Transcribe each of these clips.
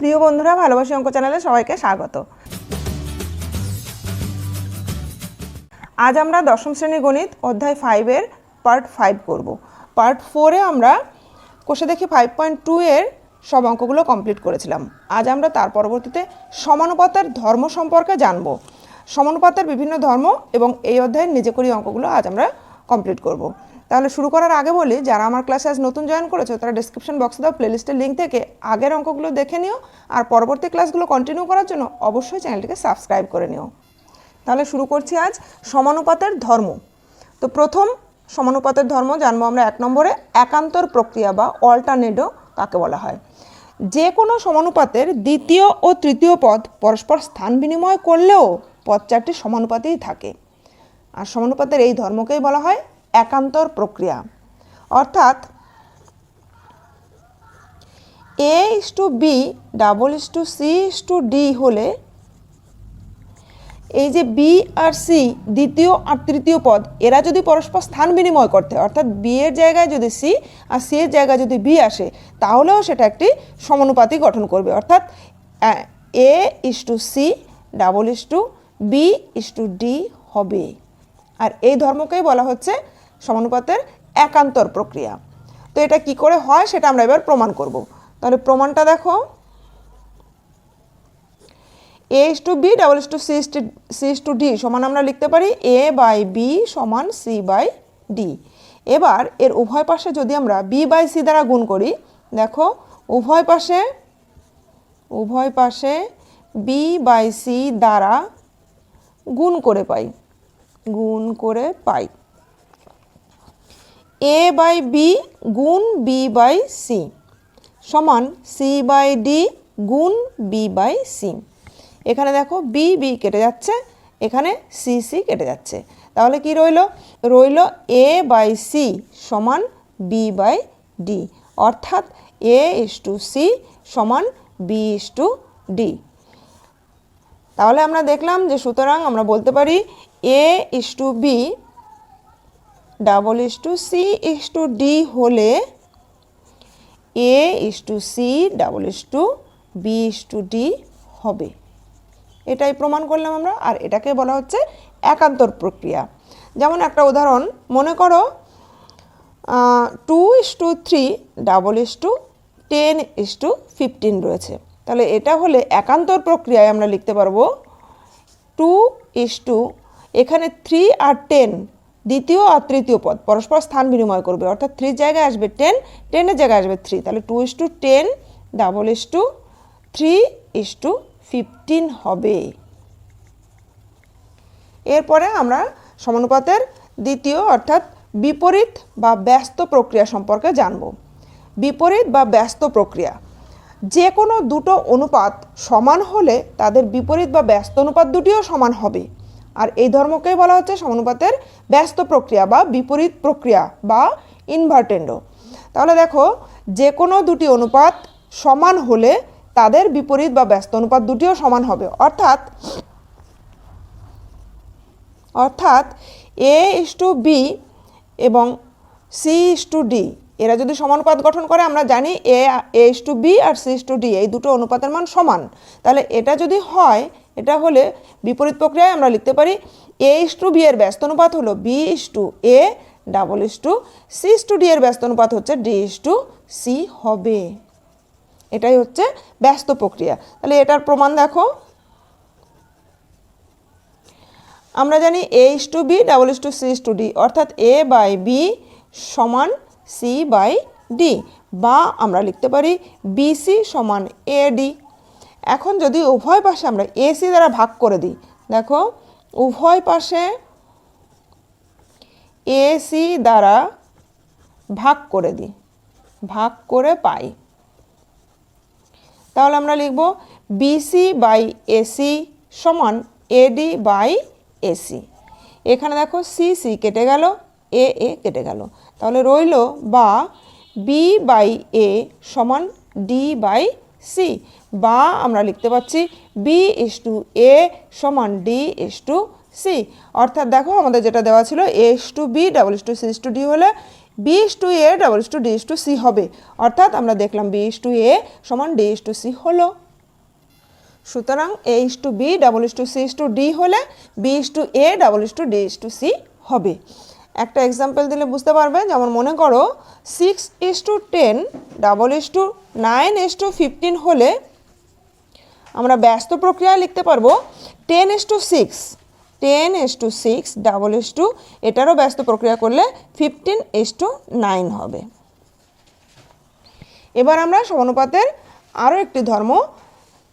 প্রিয় বন্ধুরা, ভালোবাসি অঙ্ক চ্যানেলে সবাইকে স্বাগত। আজ আমরা দশম শ্রেণীর গণিত অধ্যায় 5-এর পার্ট 5 করব। পার্ট 4-এ আমরা কোষে দেখি 5.2 এর সব অঙ্কগুলো কমপ্লিট করেছিলাম। আজ আমরা তার পরবর্তীতে সমানুপাতের ধর্ম সম্পর্কে জানব। সমানুপাতের বিভিন্ন ধর্ম এবং এই অধ্যায়ের নিজে করি অঙ্কগুলো আজ আমরা কমপ্লিট করব। তাহলে শুরু করার আগে বলি, যারা আমার ক্লাসে আজ নতুন জয়েন করেছো তারা ডেসক্রিপশন বক্সে দেওয়া প্লেলিস্টের লিঙ্ক থেকে আগের অঙ্কগুলো দেখে নিও, আর পরবর্তী ক্লাসগুলো কন্টিনিউ করার জন্য অবশ্যই চ্যানেলটিকে সাবস্ক্রাইব করে নিও। তাহলে শুরু করছি আজ সমানুপাতের ধর্ম। তো প্রথম সমানুপাতের ধর্ম জানবো আমরা 1 নম্বরে, একান্তর প্রক্রিয়া বা অল্টারনেটো কাকে বলা হয়। যে কোনো সমানুপাতের দ্বিতীয় ও তৃতীয় পদ পরস্পর স্থান বিনিময় করলেও পদ চারটি সমানুপাতেই থাকে, আর সমানুপাতের এই ধর্মকেই বলা হয় একান্তর প্রক্রিয়া। অর্থাৎ A:B C:D হলে এই যে বি আর সি দ্বিতীয় আর তৃতীয় পদ এরা যদি পরস্পর স্থান বিনিময় করতে, অর্থাৎ বি এর জায়গায় যদি সি আর সি এর জায়গায় যদি বি আসে, তাহলেও সেটা একটি সমানুপাতই গঠন করবে। অর্থাৎ A:C B:D হবে। আর এই ধর্মকেই বলা হচ্ছে সমানুপাতের একান্তর প্রক্রিয়া। তো এটা কি করে হয় সেটা আমরা এবার প্রমাণ করব। তাহলে প্রমাণটা দেখো, A:B C:D সমান আমরা লিখতে পারি A/B সমান C/D। এবার এর উভয় পাশে যদি আমরা B/C দ্বারা গুণ করি, দেখো উভয় পাশে B/C দ্বারা গুণ করে পাই A/B গুণ B/C সমান C/D গুণ B/C। এখানে দেখো বি কেটে যাচ্ছে, এখানে সি কেটে যাচ্ছে, তাহলে কি রইল A/C সমান B/D, অর্থাৎ A:C সমান B:D। তাহলে আমরা দেখলাম যে সুতরাং আমরা বলতে পারি A:B C:D হলে A:C B:D হবে। এটাই প্রমাণ করলাম আমরা, আর এটাকে বলা হচ্ছে একান্তর প্রক্রিয়া। যেমন একটা উদাহরণ মনে করো, 2:3 10:15 রয়েছে। তাহলে এটা হলে একান্তর প্রক্রিয়ায় আমরা লিখতে পারবো 2:, এখানে 3 আর 10 দ্বিতীয় আর তৃতীয় পদ পরস্পর স্থান বিনিময় করবে, অর্থাৎ 3 জায়গায় আসবে 10, 10-এর জায়গায় আসবে 3, তাহলে 2:10 3:15 হবে। এরপরে আমরা সমানুপাতের দ্বিতীয় অর্থাৎ বিপরীত বা ব্যস্ত প্রক্রিয়া সম্পর্কে জানব। বিপরীত বা ব্যস্ত প্রক্রিয়া, যে কোনো দুটো অনুপাত সমান হলে তাদের বিপরীত বা ব্যস্ত অনুপাত দুটিও সমান হবে, আর এই ধর্মকেই বলা হচ্ছে সমানুপাতের ব্যস্ত প্রক্রিয়া বা বিপরীত প্রক্রিয়া বা ইনভার্টেন্ডো। তাহলে দেখো, যে কোনো দুটি অনুপাত সমান হলে তাদের বিপরীত বা ব্যস্ত অনুপাত দুটিও সমান হবে। অর্থাৎ A:B এবং C:D এরা যদি সমানুপাত গঠন করে, আমরা জানি A:B আর C:D এই দুটো অনুপাতের মান সমান। তাহলে এটা যদি হয়, এটা হলে বিপরীত প্রক্রিয়ায় আমরা লিখতে পারি A:B এর ব্যস্ত অনুপাত হলো B:A C:D এর ব্যস্ত অনুপাত হচ্ছে D:C হবে। এটাই হচ্ছে ব্যস্ত প্রক্রিয়া। তাহলে এটার প্রমাণ দেখো, আমরা জানি A:B C:D অর্থাৎ A/B সমান C/D, বা আমরা লিখতে পারি BC সমান AD। এখন যদি উভয় পাশে আমরা AC দ্বারা ভাগ করে দিই, দেখো উভয় পাশে AC দ্বারা ভাগ করে পাই, তাহলে আমরা লিখব BC/AC সমান AD/AC। এখানে দেখো C কেটে গেল, A কেটে গেল, তাহলে রইল বা B/A সমান D/C, বা আমরা লিখতে পাচ্ছি B:A সমান D:C। অর্থাৎ দেখো আমাদের যেটা দেওয়া ছিল A:B C:D হলে B:A D:C হবে, অর্থাৎ আমরা দেখলাম B:A সমান D:C হলো। সুতরাং A:B C:D হলে B:A D:C হবে। একটা এক্সাম্পল দিলে বুঝতে পারবে, যেমন মনে করো 6:10 9:15 হলে আমরা ব্যস্ত প্রক্রিয়া লিখতে পারবো 10:6 এটারও ব্যস্ত প্রক্রিয়া করলে 15:9 হবে। এবার আমরা সমানুপাতের আরও একটি ধর্ম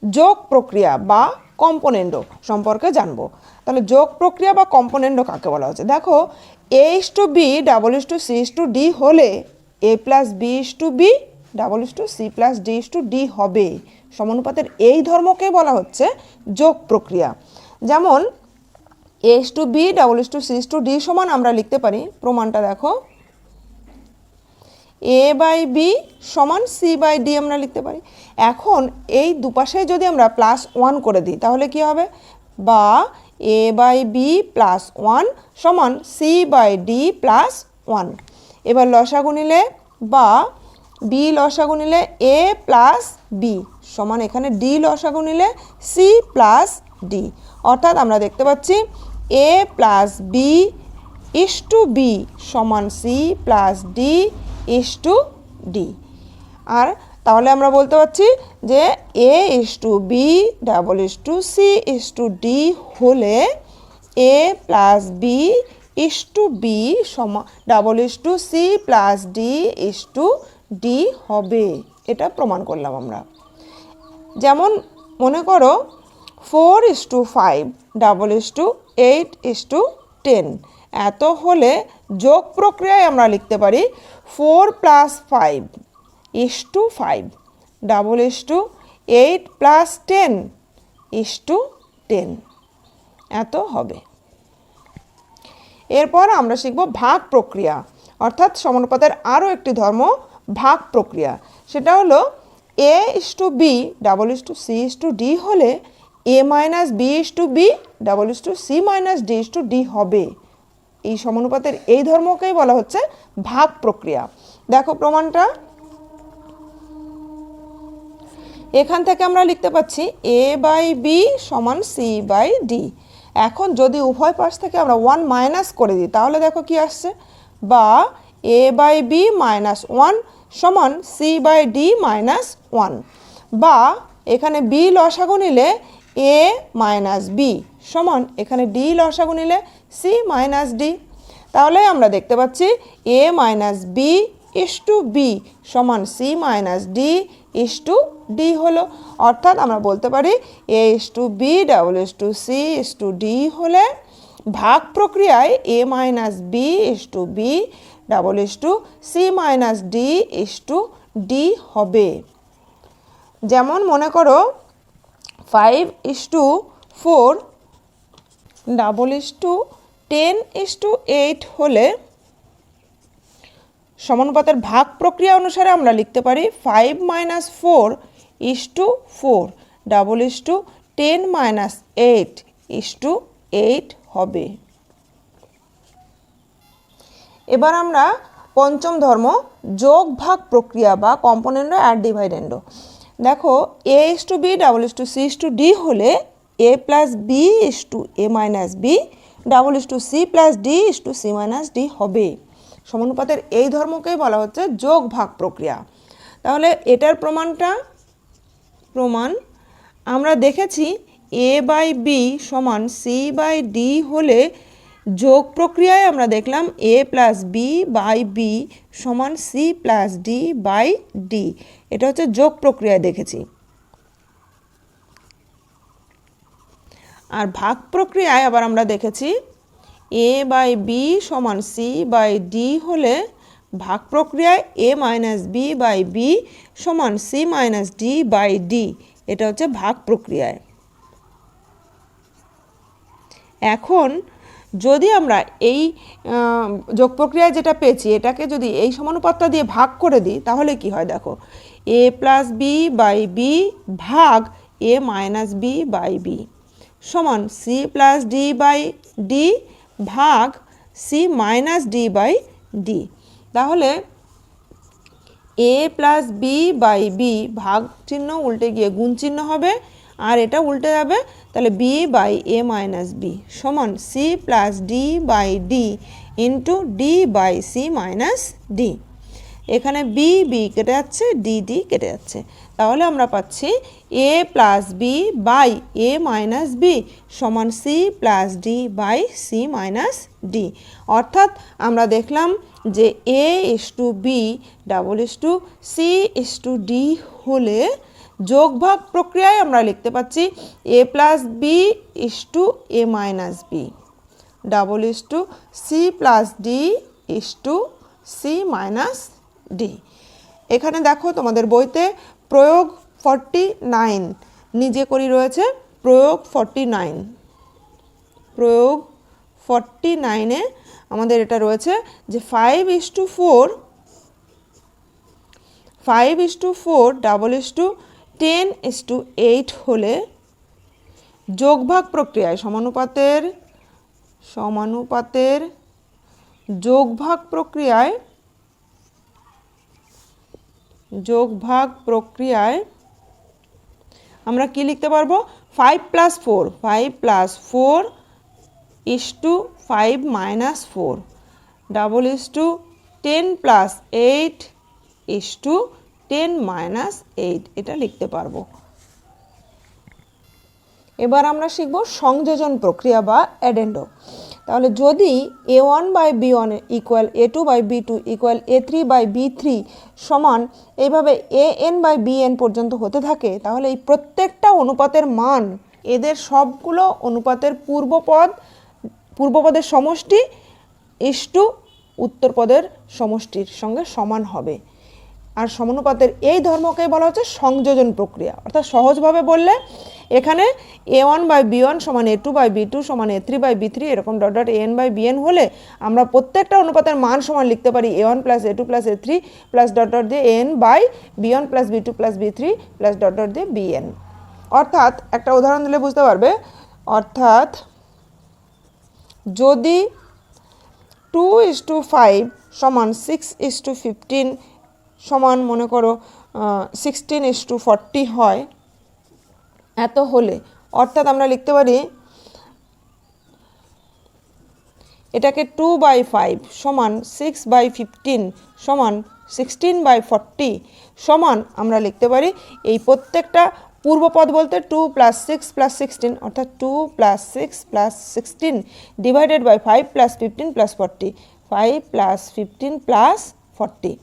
যোগ প্রক্রিয়া বা কম্পোনেন্ডো সম্পর্কে জানবো। তাহলে যোগ প্রক্রিয়া বা কম্পোনেন্ডো কাকে বলা হচ্ছে? দেখো A:B C:D হলে A+B:B C+D:D হবে। সমানুপাতের এই ধর্মকে বলা হচ্ছে যোগ প্রক্রিয়া। যেমন A:B C:D সমান আমরা লিখতে পারি, প্রমাণটা দেখো, A/B সমান C/D আমরা লিখতে পারি। এখন এই দুপাশে যদি আমরা +1 করে দিই তাহলে কি হবে? বা A/B +1 সমান C/D +1। এবার লসাগু নিলে বা B লসাগু নিলে A+B সমান এখানে D লসাগু নিলে C+D। অর্থাৎ আমরা দেখতে পাচ্ছি A+B:B সমান C+D:D। আর তাহলে আমরা বলতে পারছি যে A:B C:D হলে A+B:B সমান C+D:D হবে। এটা প্রমাণ করলাম আমরা। যেমন মনে করো 4:5 8:10 এত হলে যোগ প্রক্রিয়ায় আমরা লিখতে পারি 4 + 5 5 8 + 10 10 এত হবে। এরপর আমরা শিখব ভাগ প্রক্রিয়া, অর্থাৎ সমানুপাতের আরও একটি ধর্ম ভাগ প্রক্রিয়া। সেটা হলো A:B C:D হলে A-B:B C-D:D হবে। এই সমানুপাতের এই ধর্মকেই বলা হচ্ছে ভাগ প্রক্রিয়া। দেখো প্রমাণটা, এখান থেকে আমরা লিখতে পাচ্ছি A/B সমান C/D। এখন যদি উভয় পাশ থেকে আমরা 1 মাইনাস করে দিই তাহলে দেখো কি আসছে, বা A/B -1 সমান C/D -1, বা এখানে B লসাগু নিলে A-B সমান এখানে D লসাগু নিলে C-D। তাহলে আমরা দেখতে পাচ্ছি A-B:B সমান C-D:D হলো। অর্থাৎ আমরা বলতে পারি A:B C:D হলে ভাগ প্রক্রিয়ায় A-B:B C-D:D হবে। যেমন মনে করো 5:4 10:8 হলে সমানুপাতের ভাগ প্রক্রিয়া অনুসারে আমরা লিখতে পারি 5 - 4 4 10 - 8 হবে। এবার আমরা পঞ্চম ধর্ম যোগ ভাগ প্রক্রিয়া বা কম্পোনেন্ডো অ্যাড ডিভাইডেন্ডো। দেখো A:B C:D হলে A+B A-B C+D হবে। সমানুপাতের এই ধর্মকেই বলা হচ্ছে যোগ ভাগ প্রক্রিয়া। তাহলে এটার প্রমাণ আমরা দেখেছি A/B সমান C/D হলে যোগ প্রক্রিয়ায় আমরা দেখলাম A+B/B সমান C+D/D। এটা হচ্ছে যোগ প্রক্রিয়ায় দেখেছি। আর ভাগ প্রক্রিয়ায় আবার আমরা দেখেছি A/B সমান C/D হলে ভাগ প্রক্রিয়ায় A-B/B সমান C-D/D। এটা হচ্ছে ভাগ প্রক্রিয়ায়। এখন যদি আমরা এই যোগ প্রক্রিয়ায় যেটা পেয়েছি এটাকে যদি এই সমানুপাতটা দিয়ে ভাগ করে দিই তাহলে কি হয় দেখো, A+B/B ভাগ A-B/B সমান C+D/D ভাগ C-D/D। তাহলে A+B/B ভাগ চিহ্ন উল্টে গিয়ে গুণ চিহ্ন হবে, আর এটা উল্টে যাবে, তাহলে B by A minus B সমান C plus D by D into D by C minus D. এখানে বি বি কেটে যাচ্ছে, ডি ডি কেটে যাচ্ছে, তাহলে আমরা পাচ্ছি A plus B by A minus B সমান C plus D by C minus D. অর্থাৎ আমরা দেখলাম যে A is to B double is to C is to D হলে যোগভাগ প্রক্রিয়ায় আমরা লিখতে পাচ্ছি A plus B is to A minus B double is to C plus D is to C minus D. এখানে দেখো তোমাদের বইতে প্রয়োগ 49 নিজে করি রয়েছে, প্রয়োগ 49, প্রয়োগ 49-এ আমাদের এটা রয়েছে যে 5:4 ডাবল ইস টু 10:8 হলে যোগভাগ প্রক্রিয়ায় সমানুপাতের যোগভাগ প্রক্রিয়ায় আমরা কি লিখতে পারবো? 5 + 4 is to 5 minus 4 double is to 10 + 8 is to 10 minus 8 এটা লিখতে পারবো। এবার আমরা শিখব সংযোজন প্রক্রিয়া বা অ্যাডেন্ডো। তাহলে যদি a1/b1 equal a2/b2 equal a3/b3 সমান এইভাবে an/bn পর্যন্ত হতে থাকে, তাহলে এই প্রত্যেকটা অনুপাতের মান এদের সবগুলো অনুপাতের পূর্বপদের সমষ্টি ইস টু উত্তরপদের সমষ্টির সঙ্গে সমান হবে। আর সমানুপাতের এই ধর্মকে বলা হচ্ছে সংযোজন প্রক্রিয়া। অর্থাৎ সহজভাবে বললে এখানে a1/b1 সমান a2/b2 সমান a3/b3 এরকম ডট ডট an/bn হলে আমরা প্রত্যেকটা অনুপাতের মান সমান লিখতে পারি a1 + a2 + a3 plus dot dot দিয়ে an/b1 + b2 + b3 plus dot dot দিয়ে bn। অর্থাৎ একটা উদাহরণ দিলে বুঝতে পারবে। অর্থাৎ যদি 2:5 সমান 6:15 সমান মনে করো 16:40 হয়, এত হলে অর্থাৎ আমরা লিখতে পারি এটাকে 2/5 সমান 6/15 সমান 16/40 সমান আমরা লিখতে পারি এই প্রত্যেকটা পূর্বপদ বলতে 2 + 6 + 16 অর্থাৎ 2 + 6 + 16 ডিভাইডেড বাই 5 + 15 + 40 5 + 15 + 40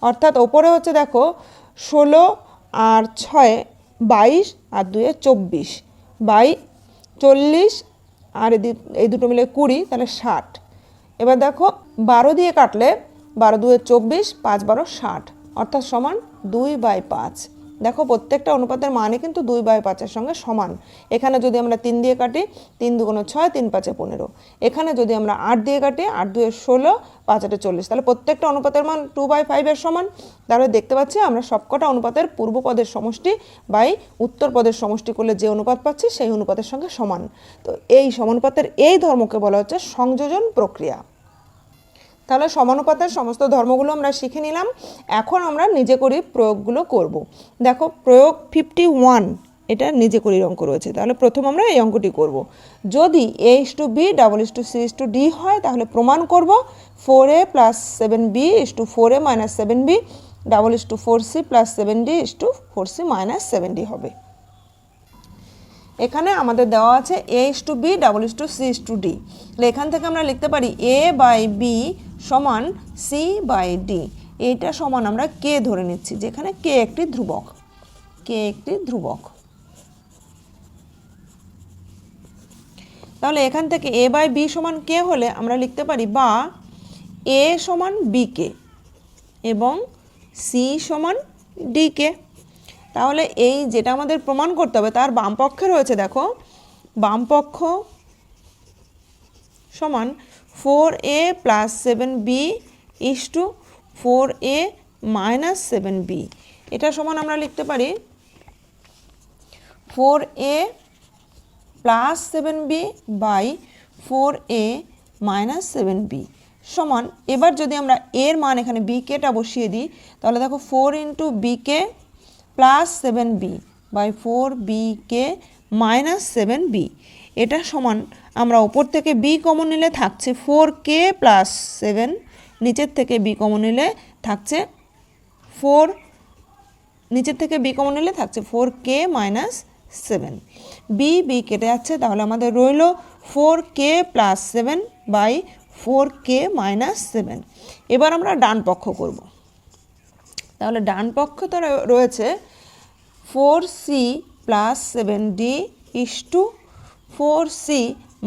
অর্থাৎ ওপরে হচ্ছে দেখো 16 আর 6 22 আর 2 24 বাই 40 আর এই দুটো মিলে 20 তাহলে 60। এবার দেখো 12 দিয়ে কাটলে 12 2 24 5 12 60 অর্থাৎ সমান 2/5। দেখো প্রত্যেকটা অনুপাতের মানে কিন্তু 2/5-এর সঙ্গে সমান। এখানে যদি আমরা 3 দিয়ে কাটি 3 × 2 = 6 3 × 5 = 15। এখানে যদি আমরা 8 দিয়ে কাটি 8 2 = 16 5 8 = 40 তাহলে প্রত্যেকটা অনুপাতের মান 2/5-এর সমান। তাহলে দেখতে পাচ্ছি আমরা সবকটা অনুপাতের পূর্বপদের সমষ্টি বাই উত্তরপদের সমষ্টি করলে যে অনুপাত পাচ্ছি সেই অনুপাতের সঙ্গে সমান। তো এই সমানুপাতের এই ধর্মকে বলা হচ্ছে সংযোজন প্রক্রিয়া। তাহলে সমানুপাতের সমস্ত ধর্মগুলো আমরা শিখে নিলাম। এখন আমরা নিজে করি প্রয়োগগুলো করব। দেখো প্রয়োগ 51 এটা নিজে করি অঙ্ক রয়েছে। তাহলে প্রথম আমরা এই অঙ্কটি করব। যদি a/b double is two c/d হয় তাহলে প্রমাণ করব 4a + 7b = 4a - 7b double is to 4c + 7d = 4c - 7d হবে। এখানে আমাদের দেওয়া আছে a/b double is two c/d। তাহলে এখান থেকে আমরা লিখতে পারি a/b সমান c/d। এইটা সমান আমরা k ধরে নিচ্ছি, যেখানে k একটি ধ্রুবক। তাহলে এখান থেকে a/b সমান k হলে আমরা লিখতে পারি বা a সমান bk এবং c সমান dk। তাহলে এই যেটা আমাদের প্রমাণ করতে হবে তার বাম পক্ষে রয়েছে, দেখো বাম পক্ষ সমান 4a + 7b = 4a - 7b। এটা সমান আমরা লিখতে পারি 4a + 7b by 4a - 7b সমান। এবার যদি আমরা এর মান এখানে bkটা বসিয়ে দিই তাহলে দেখো 4 × bk + 7b by 4bk minus 7b। এটা সমান আমরা ওপর থেকে b কমন নিলে থাকছে 4k প্লাস 7, নিচের থেকে b কমন নিলে থাকছে 4k মাইনাস 7। b কেটে যাচ্ছে, তাহলে আমাদের রইল 4k plus 7 by 4k minus 7। এবার আমরা ডান পক্ষ করব। তাহলে ডান পক্ষ তো রয়েছে 4c plus 7d is to 4c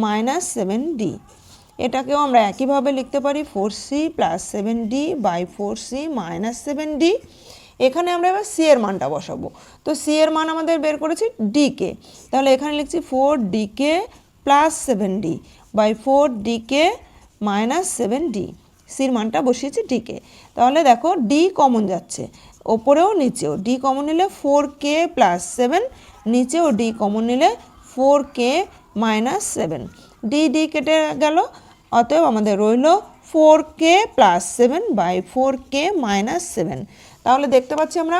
minus 7d। এটাকেও আমরা একইভাবে লিখতে পারি 4c plus 7d by 4c minus 7d। এখানে আমরা এবার c এর মানটা বসাবো। তো c এর মান আমাদের বের করেছি dk, তাহলে এখানে লিখছি 4dk plus 7d by 4dk minus 7d। সির মানটা বসিয়েছি dk। তাহলে দেখো d কমন যাচ্ছে, ওপরেও নিচেও d কমন নিলে 4k প্লাস 7, নিচেও d কমন নিলে 4k মাইনাস 7। d কেটে গেল, অতএব আমাদের রইল 4k plus 7 by 4k minus 7। তাহলে দেখতে পাচ্ছি আমরা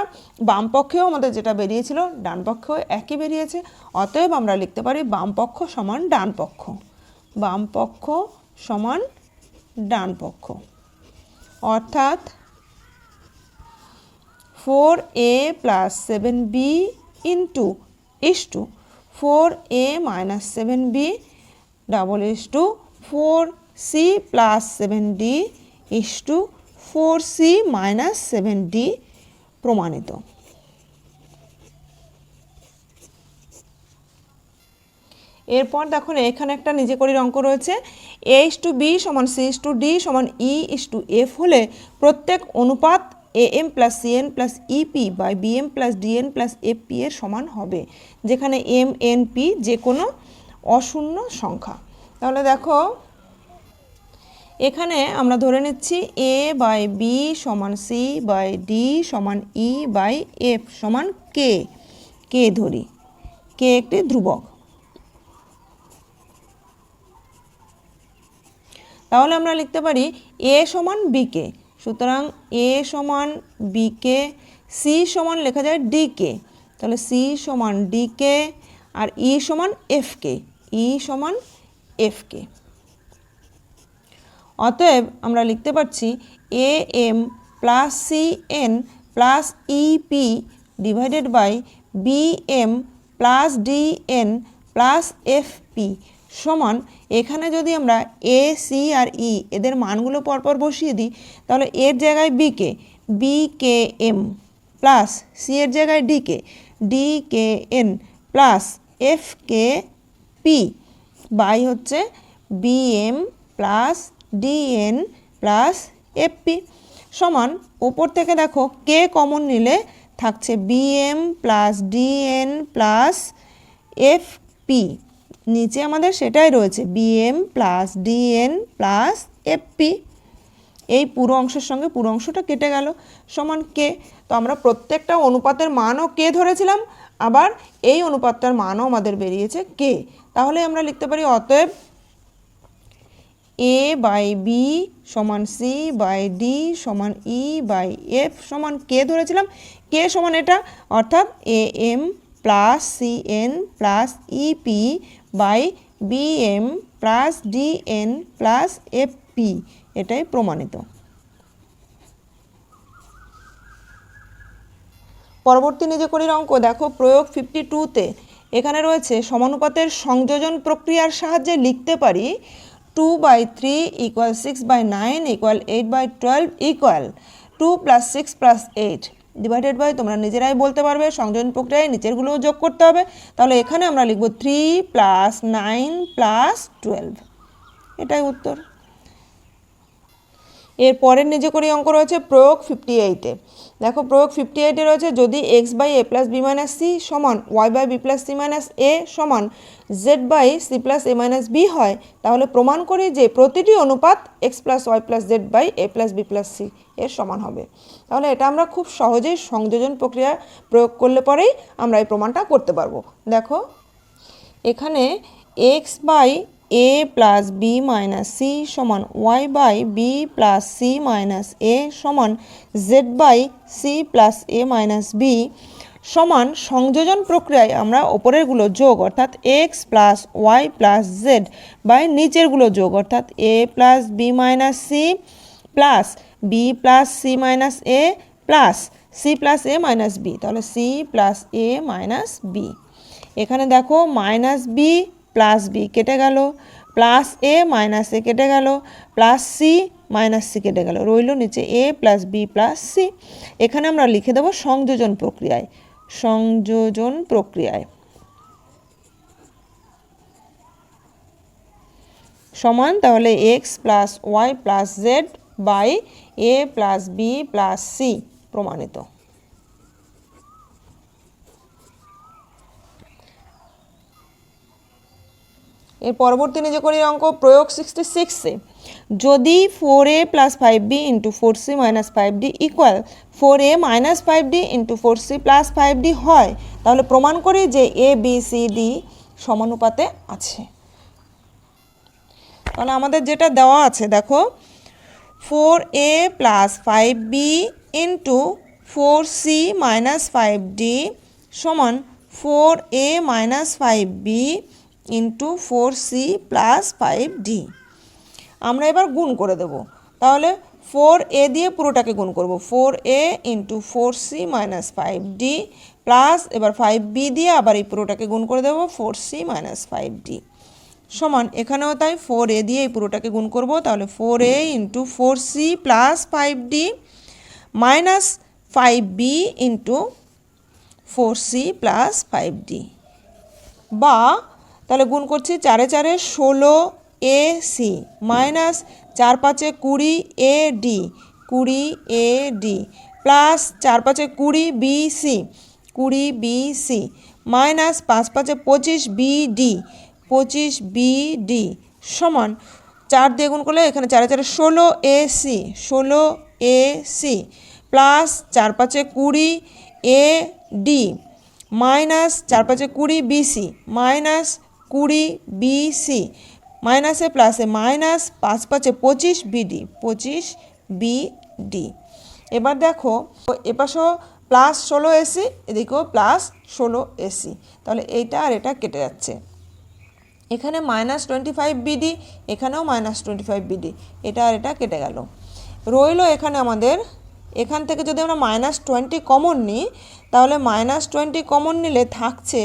বাম পক্ষেও আমাদের যেটা বেরিয়েছিল ডান পক্ষেও একই বেরিয়েছে, অতএব আমরা লিখতে পারি বাম পক্ষ সমান ডান পক্ষ। বাম পক্ষ সমান ডান পক্ষ, অর্থাৎ 4a plus 7b into is to 4a minus 7b double is to 4c plus 7d is to 4c minus 7d প্রমাণিত। এরপর দেখো এখানে একটা নিজে করির অঙ্ক রয়েছে। a ইস টু b সমান c ইস টু d সমান e ইস টু f হলে প্রত্যেক অনুপাত am plus cn plus ep by bm plus dn plus fp এর সমান হবে, যেখানে m n p যে কোনো অশূন্য সংখ্যা। তাহলে দেখো এখানে আমরা ধরে নিচ্ছি a বাই b সমান c বাই d সমান e বাই f সমান k ধরি, k একটি ধ্রুবক। তাহলে আমরা লিখতে পারি a সমান bk, সুতরাং a সমান bk, c সমান লেখা যায় dk, তাহলে c সমান dk আর e সমান fk। অতএব আমরা লিখতে পারছি am plus cn plus ep divided by bm plus dn plus fp সমান, এখানে যদি আমরা a c আর e এদের মানগুলো পরপর বসিয়ে দিই, তাহলে এর জায়গায় bkm প্লাস c এর জায়গায় dkn প্লাস fkp বাই হচ্ছে bm plus dn plus fp সমান, ওপর থেকে দেখো k কমন নিলে থাকছে bm plus dn plus fp, নিচে আমাদের সেটাই রয়েছে bm plus dn plus fp। এই পুরো অংশের সঙ্গে পুরো অংশটা কেটে গেল সমান k। তো আমরা প্রত্যেকটা অনুপাতের মানও k ধরেছিলাম, আবার এই অনুপাতটার মানও আমাদের বেরিয়েছে k। তাহলে আমরা লিখতে পারি অতএব a বাই b সমান c বাই d সমান e বাই f সমান k ধরেছিলাম, k সমান এটা, অর্থাৎ am plus cn plus ep by bm plus dn plus fp, এটাই প্রমাণিত। পরবর্তী নিজে করির অঙ্ক দেখো প্রয়োগ 52-তে এখানে রয়েছে সমানুপাতের সংযোজন প্রক্রিয়ার সাহায্যে লিখতে পারি 2/3 equal 6/9 equal 8/12 equal 2 plus 6 plus 8 divided by, তোমরা নিজেরাই বলতে পারবে সংযোজন প্রক্রিয়ায় নিচেরগুলোও যোগ করতে হবে। তাহলে এখানে আমরা লিখব 3 প্লাস 9 প্লাস 12, এটাই উত্তর। এর পরের নিজে করি অঙ্ক রয়েছে প্রয়োগ 58-এ। দেখো প্রয়োগ 58-এ রয়েছে যদি x by a plus b minus c সমান y by b plus c minus a সমান z by c plus a minus b হয়, তাহলে প্রমাণ করি যে প্রতিটি অনুপাত x plus y plus z by a plus b plus c এর সমান হবে। তাহলে এটা আমরা খুব সহজেই সংযোজন প্রক্রিয়া প্রয়োগ করলে পরেই আমরা এই প্রমাণটা করতে পারবো। দেখো এখানে x by a plus b minus c সমান y by b plus c minus a সমান z by c plus a minus b সমান সংযোজন প্রক্রিয়ায় আমরা ওপরেরগুলো যোগ অর্থাৎ X plus Y plus Z by নিচেরগুলো যোগ অর্থাৎ A plus B minus C plus B plus C minus A plus C plus A minus B, তাহলে C plus A minus B. এখানে দেখো মাইনাস বি প্লাস বি কেটে গেল, plus A minus এ কেটে গেল, প্লাস সি মাইনাস সি কেটে গেল, রইল নিচে এ প্লাস বি প্লাস সি। এখানে আমরা লিখে দেবো সংযোজন প্রক্রিয়ায়, সংযোজন প্রক্রিয়ায় সমান তাহলে x plus Y plus Z by a plus B plus c প্রমাণিত। এর পরবর্তী নিজকরীর অঙ্ক প্রয়োগ 66-এ যদি 4a plus 5b into 4c minus 5d equal 4a minus 5d into 4c plus 5d হয়, তাহলে প্রমাণ করি যে এ বি সি ডি সমানুপাতে আছে। তাহলে আমাদের যেটা দেওয়া আছে দেখো 4a plus 5b into 4c minus 5d সমান 4a minus 5b into 4c plus 5d। আমরা এবার গুণ করে দেব, তাহলে 4a দিয়ে পুরোটাকে গুণ করব, 4a into 4c minus 5d plus এবার 5b দিয়ে আবার এই পুরোটাকে গুণ করে দেব 4c মাইনাস 5d সমান এখানেও তাই 4a দিয়ে এই পুরোটাকে গুণ করব, তাহলে 4a into 4c plus 5d minus 5b into 4c plus 5d বা তাহলে গুণ করছি 4 4 16 a c minus 4 5 20 a d 20 a d plus 4 5 20 b c 20 b c minus 5 5 25 b d 25 b d সমান 4 দিয়ে গুণ করলে এখানে 4 4 16 a c 16 a c plus 4 5 20 a D minus 4 5 20 b c minus 20 b c মাইনাসে প্লাসে মাইনাস 5 5 25 বিডি 25 বিডি। এবার দেখো এপাশেও plus 16 AC এদিকেও প্লাস 16 এসি, তাহলে এইটা আর এটা কেটে যাচ্ছে, এখানে মাইনাস 25 বিডি এখানেও মাইনাস 25 বিডি, এটা আর এটা কেটে গেল, রইল এখানে আমাদের এখান থেকে যদি আমরা মাইনাস 20 কমন নিই তাহলে মাইনাস 20 কমন নিলে থাকছে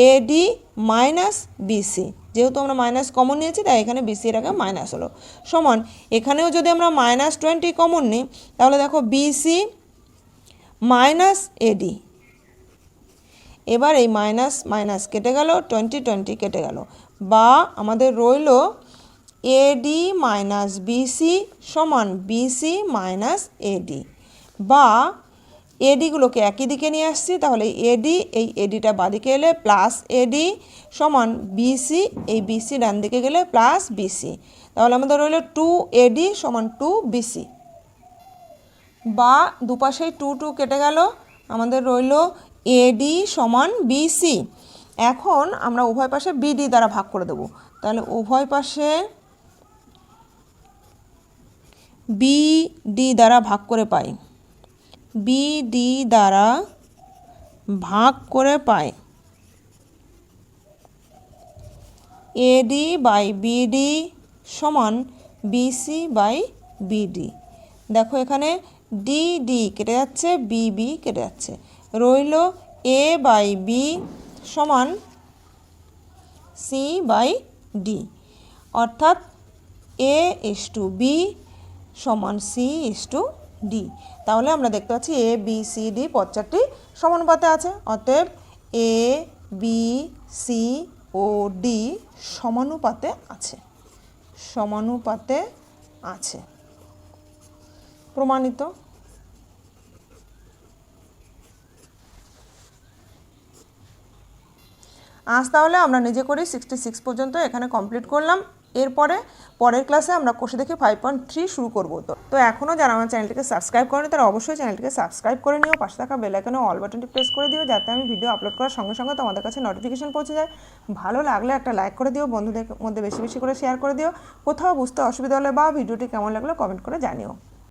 এডি মাইনাস বিসি, যেহেতু আমরা মাইনাস কমন নিয়েছি তাই এখানে বিসি এর আগে মাইনাস হলো সমান এখানেও যদি আমরা মাইনাস 20 কমন নিই তাহলে দেখো বিসি মাইনাস এডি, এবার এই মাইনাস মাইনাস কেটে গেল 20 20 কেটে গেল, বা আমাদের রইল এডি মাইনাস বিসি সমান বিসি মাইনাস এডি, বা এডিগুলোকে একই দিকে নিয়ে আসছি তাহলে এডি এই এডিটা বাঁদিকে এলে প্লাস এডি সমান বিসি এই বিসি ডান দিকে গেলে প্লাস বিসি, তাহলে আমাদের রইল 2 এডি সমান 2 বিসি, বা দুপাশেই 2 2 কেটে গেল, আমাদের রইল এডি সমান বিসি। এখন আমরা উভয় পাশে বিডি দ্বারা ভাগ করে দেব, তাহলে উভয় পাশে বিডি দ্বারা ভাগ করে পাই, বিডি দ্বারা ভাগ করে পাই এডি বাই বিডি সমান বিসি বাই বিডি। দেখো এখানে ডি ডি কেটে যাচ্ছে, বি বি কেটে যাচ্ছে, রইল এ বাই বি সমান সি বাই ডি, অর্থাৎ এ ইস টু বি সমান সি ইস টু ডি। তাহলে আমরা দেখতে পাচ্ছি এ বি সি ডি পদ চারটি সমানুপাতে আছে, অতএব এ বি সি ও ডি সমানুপাতে আছে, সমানুপাতে আছে প্রমাণিত। আজ তাহলে আমরা নিজে করি 66 পর্যন্ত এখানে কমপ্লিট করলাম। এরপরে পরের ক্লাসে আমরা কষে দেখে 5.3 শুরু করব। তো এখনও যারা আমার চ্যানেলটিকে সাবস্ক্রাইব করেনি তারা অবশ্যই চ্যানেলটিকে সাবস্ক্রাইব করে নিও, পাশে থাকা বেল আইকনে অল বাটনটি প্রেস করে দিও যাতে আমি ভিডিও আপলোড করার সঙ্গে সঙ্গে তোমাদের কাছে নোটিফিকেশন পৌঁছে যায়। ভালো লাগলে একটা লাইক করে দিও, বন্ধুদের মধ্যে বেশি বেশি করে শেয়ার করে দিও, কোথাও বুঝতে অসুবিধা হলে বা ভিডিওটি কেমন লাগলো কমেন্ট করে জানিও।